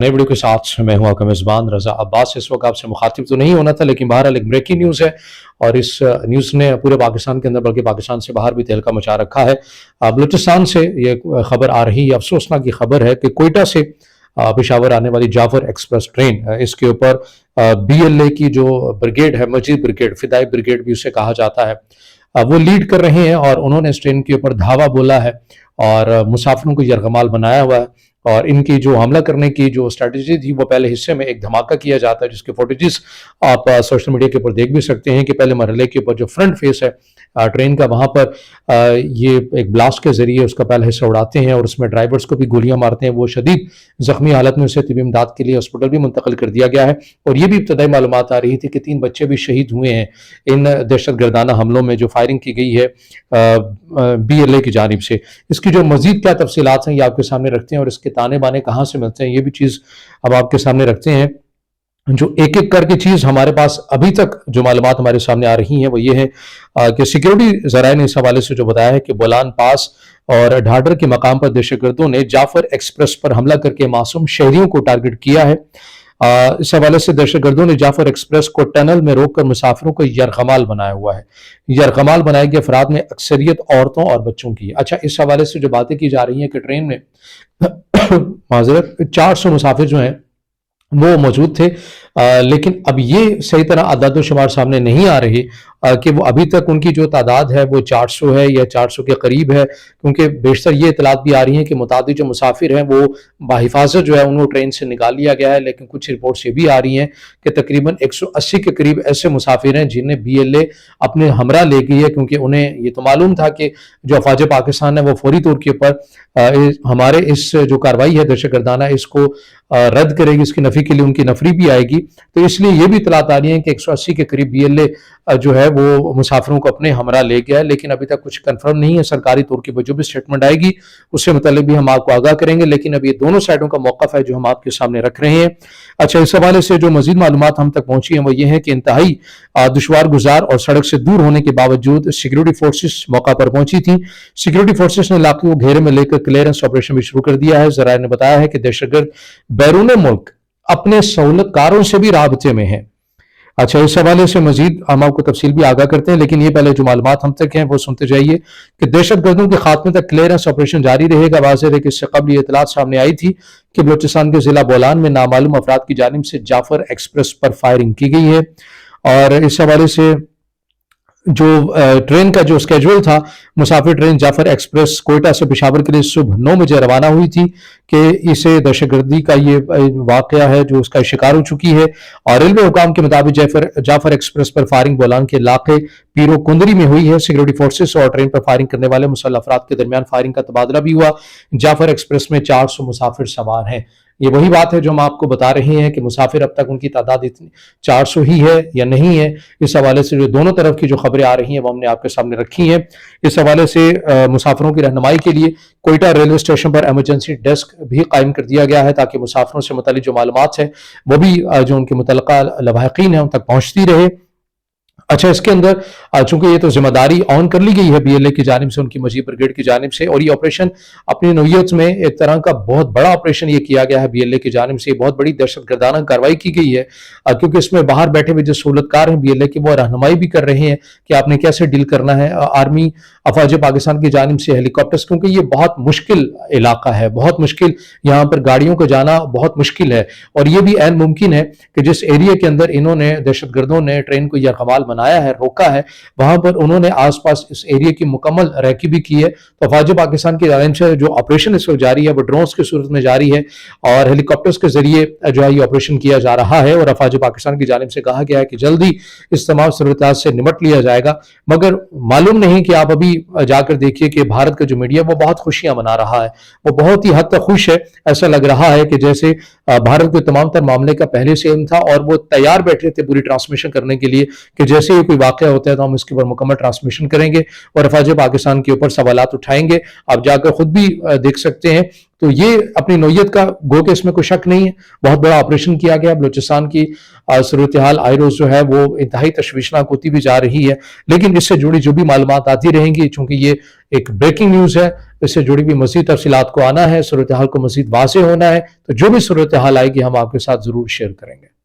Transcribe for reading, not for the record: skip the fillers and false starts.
नई वीडियो के साथ मैं हूं आपका मेज़बान रज़ा अब्बास। इस वक्त आपसे मुखातिब तो नहीं होना था, लेकिन बहरहाल एक ब्रेकिंग न्यूज़ है और इस न्यूज़ ने पूरे पाकिस्तान के अंदर बल्कि पाकिस्तान से बाहर भी तहलका मचा रखा है। बलूचिस्तान से ये खबर आ रही है, अफसोसनाक की खबर है कि कोयटा से पेशावर आने वाली जाफर एक्सप्रेस ट्रेन, इसके ऊपर BLA की जो ब्रिगेड है, मजीद ब्रिगेड, फिदाई ब्रिगेड भी उसे कहा जाता है, वो लीड कर रहे हैं और उन्होंने इस ट्रेन के ऊपर धावा बोला है और मुसाफिरों को यरगमाल बनाया हुआ है। और इनकी जो हमला करने की जो स्ट्रेटजी थी, वो पहले हिस्से में एक धमाका किया जाता है जिसके फुटेजेस आप सोशल मीडिया के ऊपर देख भी सकते हैं कि पहले मरहले के ऊपर जो फ्रंट फेस है ट्रेन का, वहां पर ये एक ब्लास्ट के जरिए उसका पहला हिस्सा उड़ाते हैं और उसमें ड्राइवर्स को भी गोलियां मारते हैं। वो शदीद जख्मी हालत में उसे तिबी इमदाद के लिए हॉस्पिटल भी मुंतकिल कर दिया गया है। और ये भी इब्तदाई मालूमात आ रही थी कि 3 बच्चे भी शहीद हुए हैं इन दहशत गर्दाना हमलों में जो फायरिंग की गई है BLA की जानिब से। इसकी जो मजीद क्या तफसीलात हैं ये आपके सामने रखते हैं और इसके ताने बाने कहाँ से मिलते हैं ये भी चीज़ अब आपके सामने रखते हैं। जो एक एक करके चीज़ हमारे पास अभी तक जो मालूमात हमारे सामने आ रही हैं वो ये है कि सिक्योरिटी ज़राए ने इस हवाले से जो बताया है कि बोलान पास और ढाडर के मकाम पर दहशतगर्दों ने जाफर एक्सप्रेस पर हमला करके मासूम शहरियों को टारगेट किया है। इस हवाले से दहशतगर्दों ने जाफर एक्सप्रेस को टनल में रोककर मुसाफिरों को यरगमाल बनाया हुआ है। यरगमाल बनाए गए अफराद में अक्सरियत औरतों और बच्चों की है। अच्छा, इस हवाले से जो बातें की जा रही हैं कि ट्रेन में माजरत 400 मुसाफिर जो हैं वो मौजूद थे, लेकिन अब ये सही तरह अदाद शुमार सामने नहीं आ रही कि वो अभी तक उनकी जो तादाद है वो 400 है या 400 के करीब है, क्योंकि बेशतर ये इतलात भी आ रही हैं कि मुतादिद जो मुसाफिर हैं वो बाहिफाजत जो है उनको ट्रेन से निकाल लिया गया है। लेकिन कुछ रिपोर्ट्स ये भी आ रही हैं कि तकरीबन 180 के करीब ऐसे मुसाफिर हैं जिन्हें BLA अपने हमरा ले गई है, क्योंकि उन्हें ये तो मालूम था कि जो अफवाज पाकिस्तान है वो फौरी तौर के ऊपर हमारे इस जो कार्रवाई है दहशत गर्दाना इसको रद्द करेगी, इसकी नफी के लिए उनकी नफरी भी आएगी। तो इसलिए ये भी इतलात आ रही है कि 180 के करीब BLA जो है वो मुसाफिरों को अपने हमरा ले गया है, लेकिन अभी तक कुछ कंफर्म नहीं है। सरकारी तौर की जो भी स्टेटमेंट आएगी उससे मुतालिक भी हम आपको आगाह करेंगे, लेकिन अब ये दोनों साइडों का मौक़िफ़ है जो हम आपके सामने रख रहे हैं। अच्छा, इस हवाले से जो मजीद मालूमात हम तक पहुंची है वो ये है कि इंतहाई दुश्वार गुजार और सड़क से दूर होने के बावजूद सिक्योरिटी फोर्सेस मौका पर पहुंची थी। सिक्योरिटी फोर्सेस ने इलाके को घेरे में लेकर क्लियरेंस ऑपरेशन भी शुरू कर दिया है। ज़राए ने बताया है कि दहशतगर्द बैरून मुल्क अपने सहूलतकारों से भी राबते में है। अच्छा, इस हवाले से मजीद हम आपको तफसील भी आगाह करते हैं, लेकिन ये पहले जो मालूमात हम तक हैं वो सुनते जाइए कि दहशतगर्दों के खात्मे तक क्लियरेंस ऑपरेशन जारी रहेगा। वाज़ेह है कि इससे कबल ये इतलात सामने आई थी कि बलूचिस्तान के जिला बोलान में नामालूम अफराद की जानिब से जाफर एक्सप्रेस पर फायरिंग की गई है। और इस हवाले से जो ट्रेन का जो स्केड्यूल था, मुसाफिर ट्रेन जाफर एक्सप्रेस कोयटा से पेशावर के लिए सुबह 9 बजे रवाना हुई थी कि इसे दहशतगर्दी का ये वाकया है जो उसका शिकार हो चुकी है। और रेलवे हुकाम के मुताबिक जाफर एक्सप्रेस पर फायरिंग बोलान के इलाके पीरो कुंदरी में हुई है। सिक्योरिटी फोर्सेस और ट्रेन पर फायरिंग करने वाले मुसल्लह अफराद के दरमियान फायरिंग का तबादला भी हुआ। जाफर एक्सप्रेस में 400 मुसाफिर सवार हैं। ये वही बात है जो हम आपको बता रहे हैं कि मुसाफिर अब तक उनकी तादाद इतनी 400 ही है या नहीं है। इस हवाले से जो दोनों तरफ की जो खबरें आ रही हैं वो हमने आपके सामने रखी हैं। इस हवाले से मुसाफिरों की रहनुमाई के लिए कोयटा रेलवे स्टेशन पर एमरजेंसी डेस्क भी कायम कर दिया गया है ताकि मुसाफिरों से मुतालिक जो मालूमात है वो भी जो उनके मुतल्लका लवाहिकीन है उन तक पहुँचती रहे। अच्छा, इसके अंदर चूंकि ये तो जिम्मेदारी ऑन कर ली गई है BLA की जानिब से, उनकी मजीद ब्रिगेड की जानिब से, और ये ऑपरेशन अपनी नौयत में एक तरह का बहुत बड़ा ऑपरेशन ये किया गया है BLA की जानिब से। बहुत बड़ी दहशत गर्दाना कार्रवाई की गई है क्योंकि इसमें बाहर बैठे हुए जो सहूलतकार हैं BLA के वो रहनुमाई भी कर रहे हैं कि आपने कैसे डील करना है। आर्मी अफवाज पाकिस्तान की जानिब से हेलीकॉप्टर्स, क्योंकि ये बहुत मुश्किल इलाका है, बहुत मुश्किल, यहाँ पर गाड़ियों को जाना बहुत मुश्किल है। और ये भी ऐन मुमकिन है कि जिस एरिया के अंदर इन्होंने दहशतगर्दों ने ट्रेन को यरगमाल बनाया है, रोका है, वहां पर उन्होंने आसपास इस एरिया की मुकम्मल रैकी भी की है। तो अफवाज पाकिस्तान की जानिब से जो ऑपरेशन इस वक्त जारी है वो ड्रोन्स की सूरत में जारी है और हेलीकॉप्टर्स के जरिए जो है ये ऑपरेशन किया जा रहा है। और अफवाज पाकिस्तान की जानिब से कहा गया है कि जल्दी इस तमाम सूरत से निपट लिया जाएगा। मगर मालूम नहीं कि आप अभी जाकर देखिए कि भारत का जो मीडिया वो बहुत खुशियां मना रहा है, वो बहुत ही हद तक खुश है। ऐसा लग रहा है कि जैसे भारत के तमाम तर मामले का पहले से एम था और वो तैयार बैठे थे पूरी ट्रांसमिशन करने के लिए कि जैसे ही कोई वाकया होता है तो हम इसके ऊपर मुकम्मल ट्रांसमिशन करेंगे और अफवाज पाकिस्तान के ऊपर सवालात उठाएंगे। आप जाकर खुद भी देख सकते हैं। तो ये अपनी नौयत का गो के इसमें कोई शक नहीं है, बहुत बड़ा ऑपरेशन किया गया। बलूचिस्तान की सूरत हाल आए रोज जो है वो इंतहाई तशवीशनाक होती भी जा रही है, लेकिन इससे जुड़ी जो भी मालूमात आती रहेंगी, चूंकि ये एक ब्रेकिंग न्यूज है, اس سے جڑی بھی مزید تفصیلات کو آنا ہے، صورتحال کو مزید واضح ہونا ہے، تو جو بھی صورتحال آئے گی ہم آپ کے ساتھ ضرور شیئر کریں گے۔